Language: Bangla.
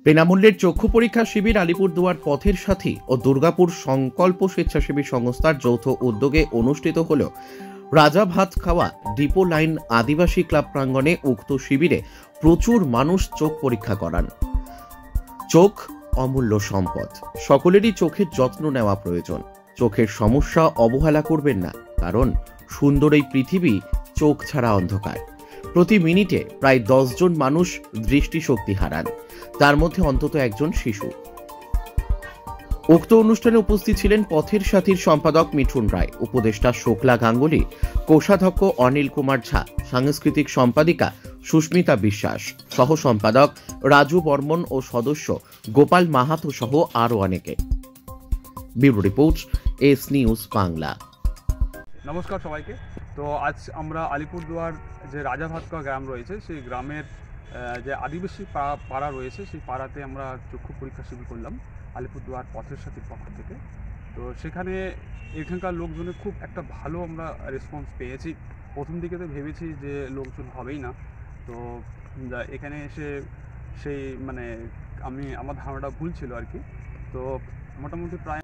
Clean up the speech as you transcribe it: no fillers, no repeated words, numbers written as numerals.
বিনামূল্যের চক্ষু পরীক্ষা শিবির আলিপুরদুয়ার পথের সাথী ও দুর্গাপুর সংকল্প স্বেচ্ছাসেবী সংস্থার যৌথ উদ্যোগে অনুষ্ঠিত হল। রাজা ভাত খাওয়া ডিপো লাইন আদিবাসী ক্লাব প্রাঙ্গণে উক্ত শিবিরে প্রচুর মানুষ চোখ পরীক্ষা করান। চোখ অমূল্য সম্পদ, সকলেরই চোখের যত্ন নেওয়া প্রয়োজন। চোখের সমস্যা অবহেলা করবেন না, কারণ সুন্দর এই পৃথিবী চোখ ছাড়া অন্ধকার। প্রতি মিনিটে প্রায় 10 জন মানুষ দৃষ্টিশক্তি হারান, তার মধ্যে অন্তত একজন শিশু। উক্ত অনুষ্ঠানে উপস্থিত ছিলেন পথের সাথীর সম্পাদক মিঠুন রায়, উপদেষ্টা শুক্লা গাঙ্গুলি, কোষাধ্যক্ষ অনিল কুমার ঝা, সাংস্কৃতিক সম্পাদিকা সুস্মিতা বিশ্বাস, সহ সম্পাদক রাজু বর্মন ও সদস্য গোপাল মাহাতো সহ আরও অনেকে। Bureau report, S news Bangla. নমস্কার সবাইকে। তো আজ আমরা আলিপুরদুয়ার যে রাজা ভাতকা গ্রাম রয়েছে, সেই গ্রামের যে আদিবাসী পাড়া রয়েছে, সেই পাড়াতে আমরা চক্ষু পরীক্ষা শিবির করলাম আলিপুরদুয়ার পথের সাথীর পক্ষ থেকে। তো সেখানে এখানকার লোকজনের খুব একটা ভালো আমরা রেসপন্স পেয়েছি। প্রথম দিকে তো ভেবেছি যে লোকজন হবেই না, তো এখানে এসে সেই আমার ধারণাটা ভুল ছিল আর কি। তো মোটামুটি প্রায়